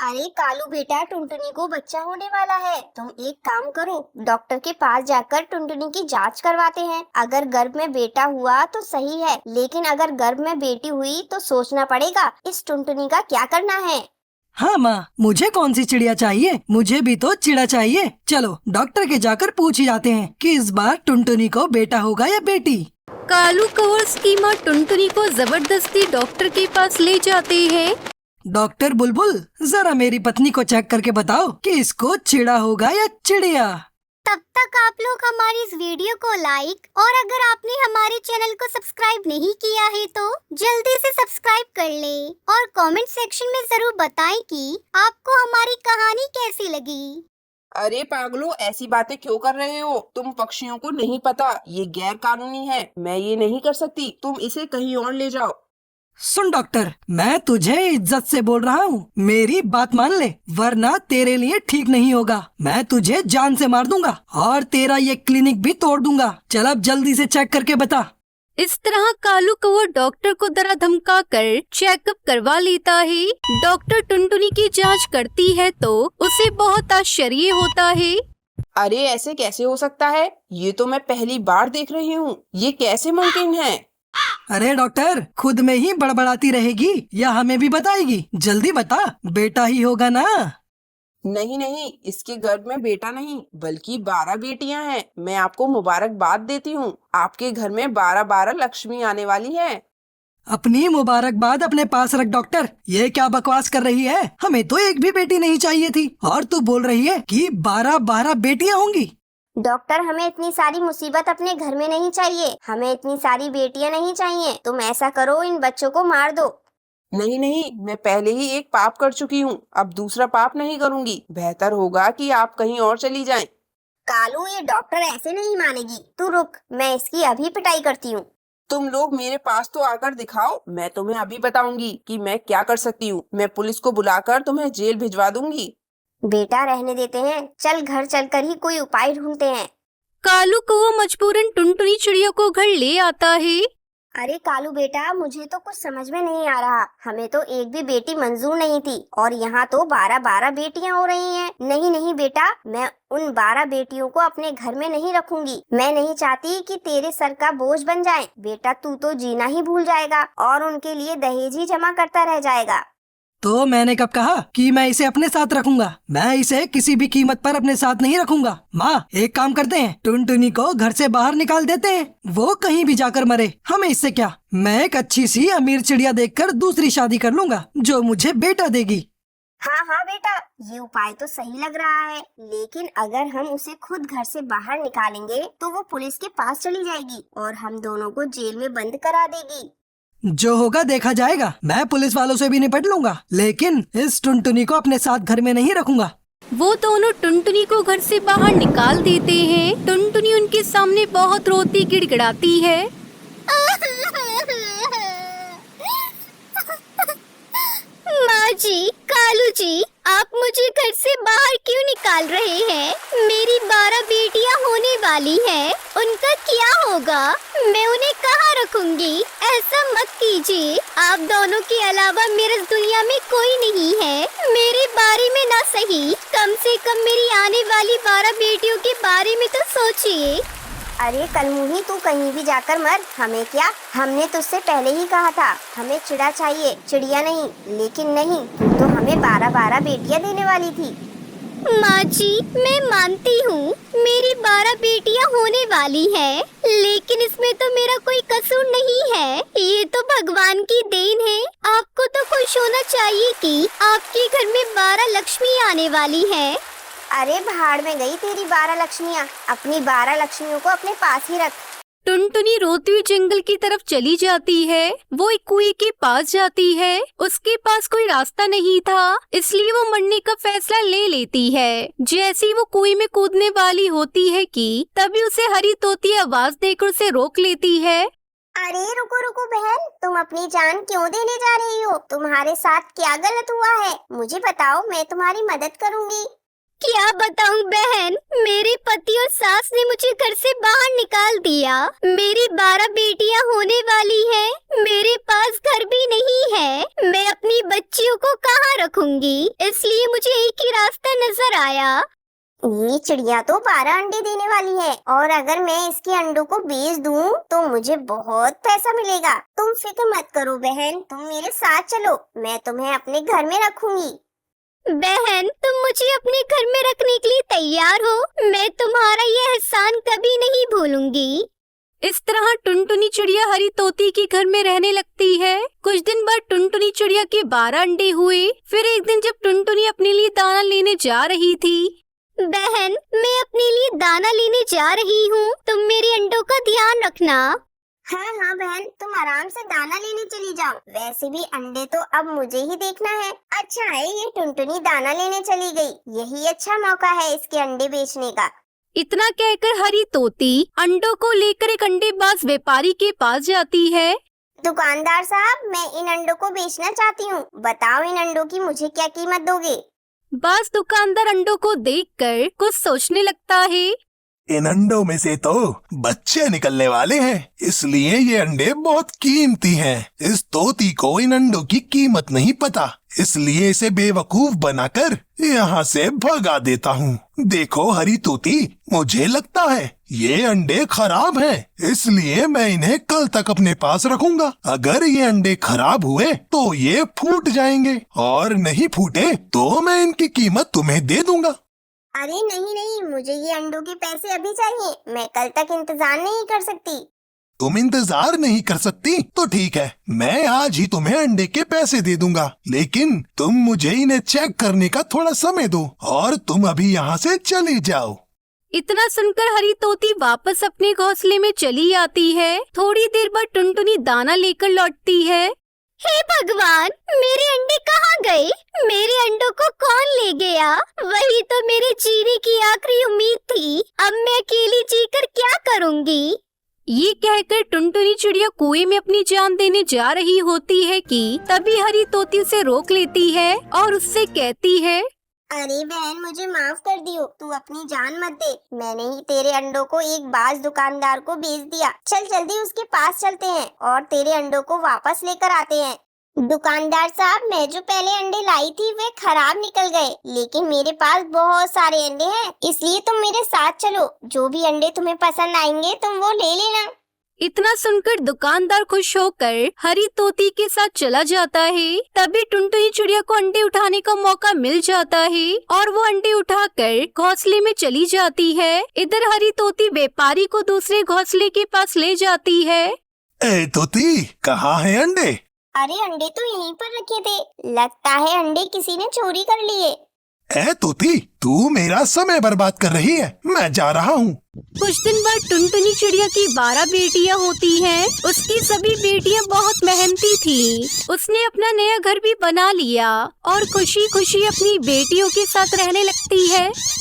अरे कालू बेटा, टुनटुनी को बच्चा होने वाला है। तुम एक काम करो, डॉक्टर के पास जाकर टुनटुनी की जांच करवाते हैं। अगर गर्भ में बेटा हुआ तो सही है, लेकिन अगर गर्भ में बेटी हुई तो सोचना पड़ेगा इस टुनटुनी का क्या करना है। हाँ माँ, मुझे कौन सी चिड़िया चाहिए? मुझे भी तो चिड़ा चाहिए। चलो डॉक्टर के जाकर पूछ ही जाते हैं कि इस बार टुनटुनी को बेटा होगा या बेटी। कालू कौर्स की माँ टुनटुनी को जबरदस्ती डॉक्टर के पास ले जाते हैं। डॉक्टर बुलबुल, जरा मेरी पत्नी को चेक करके बताओ कि इसको चिड़ा होगा या चिड़िया। तब तक आप लोग हमारी इस वीडियो को लाइक और अगर आपने हमारे चैनल को सब्सक्राइब नहीं किया है तो जल्दी से सब्सक्राइब कर लें और कमेंट सेक्शन में जरूर बताएं कि आपको हमारी कहानी कैसी लगी। अरे पागलों, ऐसी बातें क्यों कर रहे हो? तुम पक्षियों को नहीं पता, ये गैर कानूनी है। मैं ये नहीं कर सकती, तुम इसे कहीं और ले जाओ। सुन डॉक्टर, मैं तुझे इज्जत से बोल रहा हूँ, मेरी बात मान ले, वरना तेरे लिए ठीक नहीं होगा। मैं तुझे जान से मार दूंगा और तेरा ये क्लिनिक भी तोड़ दूंगा। चल अब जल्दी से चेक करके बता। इस तरह कालू कौवा डॉक्टर को डरा धमका कर चेकअप करवा लेता है। डॉक्टर टुनटुनी की जांच करती है तो उसे बहुत आश्चर्य होता है। अरे ऐसे कैसे हो सकता है? ये तो मैं पहली बार देख रही हूँ। ये कैसे मुमकिन है? अरे डॉक्टर, खुद में ही बड़बड़ाती रहेगी या हमें भी बताएगी? जल्दी बता, बेटा ही होगा ना? नहीं नहीं, इसके गर्भ में बेटा नहीं बल्कि 12 बेटियां हैं। मैं आपको मुबारकबाद देती हूँ, आपके घर में 12 लक्ष्मी आने वाली है। अपनी मुबारकबाद अपने पास रख डॉक्टर। ये क्या बकवास कर रही है? हमें तो एक भी बेटी नहीं चाहिए थी और तू बोल रही है कि 12 बेटियां होंगी। डॉक्टर, हमें इतनी सारी मुसीबत अपने घर में नहीं चाहिए, हमें इतनी सारी बेटियां नहीं चाहिए। तुम ऐसा करो, इन बच्चों को मार दो। नहीं नहीं, मैं पहले ही एक पाप कर चुकी हूँ, अब दूसरा पाप नहीं करूँगी। बेहतर होगा कि आप कहीं और चली जाएं। कालू, ये डॉक्टर ऐसे नहीं मानेगी। तू रुक, मैं इसकी अभी पिटाई करती हूँ। तुम लोग मेरे पास तो आकर दिखाओ, मैं तुम्हें अभी बताऊंगी कि मैं क्या कर सकती हूँ। मैं पुलिस को बुलाकर तुम्हें जेल भिजवा दूंगी। बेटा रहने देते हैं, चल घर चलकर ही कोई उपाय ढूंढते हैं। कालू कौवा मजबूरन टुनटुनी चिड़िया को घर ले आता है। अरे कालू बेटा, मुझे तो कुछ समझ में नहीं आ रहा। हमें तो एक भी बेटी मंजूर नहीं थी और यहाँ तो 12 बेटियाँ हो रही हैं। नहीं नहीं बेटा, मैं उन 12 बेटियों को अपने घर में नहीं रखूंगी। मैं नहीं चाहती कि तेरे सर का बोझ बन जाए। बेटा, तू तो जीना ही भूल जाएगा और उनके लिए दहेज ही जमा करता रह जाएगा। तो मैंने कब कहा कि मैं इसे अपने साथ रखूंगा? मैं इसे किसी भी कीमत पर अपने साथ नहीं रखूंगा। माँ, एक काम करते हैं, टुनटुनी को घर से बाहर निकाल देते हैं। वो कहीं भी जाकर मरे, हमें इससे क्या। मैं एक अच्छी सी अमीर चिड़िया देखकर दूसरी शादी कर लूंगा जो मुझे बेटा देगी। हाँ हाँ बेटा, ये उपाय तो सही लग रहा है, लेकिन अगर हम उसे खुद घर से बाहर निकालेंगे तो वो पुलिस के पास चली जाएगी और हम दोनों को जेल में बंद करा देगी। जो होगा देखा जाएगा। मैं पुलिस वालों से भी निपट लूंगा, लेकिन इस टुनटुनी को अपने साथ घर में नहीं रखूंगा। वो दोनों टुनटुनी को घर से बाहर निकाल देते हैं। टुनटुनी उनके सामने बहुत रोती गिड़गिड़ाती है। माँ जी, कालू जी, आप मुझे घर से बाहर क्यों निकाल रहे हैं? मेरी 12 बेटियाँ होने वाली हैं, उनका क्या होगा? मैं उन्हें कहाँ रखूंगी? ऐसा मत कीजिए। आप दोनों के अलावा मेरे इस दुनिया में कोई नहीं है। मेरे बारे में ना सही, कम से कम मेरी आने वाली 12 बेटियों के बारे में तो सोचिए। अरे कलमुही, तू कहीं भी जाकर मर, हमें क्या? हमने तुझसे पहले ही कहा था हमें चिड़ा चाहिए, चिड़िया नहीं। लेकिन नहीं, तू तो हमें 12 बेटियां देने वाली थी। माँ जी, मैं मानती हूँ मेरी 12 बेटियां होने वाली हैं, लेकिन इसमें तो मेरा कोई कसूर नहीं है। ये तो भगवान की देन है। आपको तो खुश होना चाहिए कि आपके घर में 12 लक्ष्मी आने वाली है। अरे भाड़ में गई तेरी 12 लक्ष्मियाँ। अपनी 12 लक्ष्मियों को अपने पास ही रख। टुनटुनी रोती हुई जंगल की तरफ चली जाती है। वो एक कुएं के पास जाती है। उसके पास कोई रास्ता नहीं था, इसलिए वो मरने का फैसला ले लेती है। जैसे ही वो कुएं में कूदने वाली होती है कि तभी उसे हरी तोती आवाज देकर उसे रोक लेती है। अरे रुको रुको बहन, तुम अपनी जान क्यों देने जा रही हो? तुम्हारे साथ क्या गलत हुआ है? मुझे बताओ, मैं तुम्हारी मदद करूँगी। क्या बताऊं बहन, मेरे पति और सास ने मुझे घर से बाहर निकाल दिया। मेरी 12 बेटियां होने वाली हैं, मेरे पास घर भी नहीं है। मैं अपनी बच्चियों को कहाँ रखूं? रहूंगी, इसलिए मुझे एक ही रास्ता नजर आया। ये चिड़िया तो 12 अंडे देने वाली है और अगर मैं इसके अंडों को बेच दूं तो मुझे बहुत पैसा मिलेगा। तुम फिक्र मत करो बहन, तुम मेरे साथ चलो, मैं तुम्हें अपने घर में रखूंगी। बहन, तुम मुझे अपने घर में रखने के लिए तैयार हो? मैं तुम्हारा ये एहसान कभी नहीं भूलूंगी। इस तरह टुनटुनी चिड़िया हरी तोती के घर में रहने लगती है। कुछ दिन बाद टुनटुनी चिड़िया के 12 अंडे हुए। फिर एक दिन जब टुनटुनी अपने लिए दाना लेने जा रही थी। बहन, मैं अपने लिए दाना लेने जा रही हूँ, तुम मेरे अंडों का ध्यान रखना। हाँ हाँ बहन, तुम आराम से दाना लेने चली जाओ, वैसे भी अंडे तो अब मुझे ही देखना है। अच्छा है ये टुनटुनी दाना लेने चली गई, यही अच्छा मौका है इसके अंडे बेचने का। इतना कहकर हरी तोती अंडों को लेकर एक अंडेबाज व्यापारी के पास जाती है। दुकानदार साहब, मैं इन अंडों को बेचना चाहती हूँ, बताओ इन अंडों की मुझे क्या कीमत दोगे? बाज दुकानदार अंडों को देखकर कुछ सोचने लगता है। इन अंडों में से तो बच्चे निकलने वाले हैं, इसलिए ये अंडे बहुत कीमती हैं। इस तोती को इन अंडों की कीमत नहीं पता, इसलिए इसे बेवकूफ बनाकर यहाँ से भगा देता हूँ। देखो हरी तोती, मुझे लगता है ये अंडे खराब हैं, इसलिए मैं इन्हें कल तक अपने पास रखूंगा। अगर ये अंडे खराब हुए तो ये फूट जाएंगे और नहीं फूटे तो मैं इनकी कीमत तुम्हें दे दूंगा। अरे नहीं नहीं, मुझे ये अंडों के पैसे अभी चाहिए, मैं कल तक इंतजार नहीं कर सकती। तुम इंतजार नहीं कर सकती तो ठीक है, मैं आज ही तुम्हें अंडे के पैसे दे दूंगा, लेकिन तुम मुझे इन्हें चेक करने का थोड़ा समय दो और तुम अभी यहाँ से चली जाओ। इतना सुनकर हरी तोती वापस अपने घोंसले में चली आती है। थोड़ी देर बाद टुनटुनी दाना लेकर लौटती है। हे भगवान, मेरे अंडे कहाँ गए? मेरे अंडों को कौन ले गया? वही तो मेरे जीने की आखिरी उम्मीद थी। अब मैं अकेली जीकर क्या करूँगी? ये कहकर टुनटुनी चिड़िया कुएं में अपनी जान देने जा रही होती है कि तभी हरी तोती उसे रोक लेती है और उससे कहती है, अरे बहन, मुझे माफ कर दियो, तू अपनी जान मत दे, मैंने ही तेरे अंडों को एक बाज दुकानदार को बेच दिया। चल जल्दी उसके पास चलते हैं और तेरे अंडों को वापस लेकर आते हैं। दुकानदार साहब, मैं जो पहले अंडे लाई थी वे खराब निकल गए, लेकिन मेरे पास बहुत सारे अंडे हैं, इसलिए तुम मेरे साथ चलो, जो भी अंडे तुम्हें पसंद आएंगे तुम वो ले लेना। इतना सुनकर दुकानदार खुश होकर हरी तोती के साथ चला जाता है। तभी टुनटुनी चिड़िया को अंडे उठाने का मौका मिल जाता है और वो अंडे उठाकर घोंसले में चली जाती है। इधर हरी तोती व्यापारी को दूसरे घोंसले के पास ले जाती है। ए तोती, कहाँ है अंडे? अरे अंडे तो यहीं पर रखे थे, लगता है अंडे किसी ने चोरी कर लिए। ए तोती, तू मेरा समय बर्बाद कर रही है, मैं जा रहा हूँ। कुछ दिन बाद टुनटुनी चिड़िया की 12 बेटियां होती हैं। उसकी सभी बेटियां बहुत मेहनती थी। उसने अपना नया घर भी बना लिया और खुशी खुशी अपनी बेटियों के साथ रहने लगती है।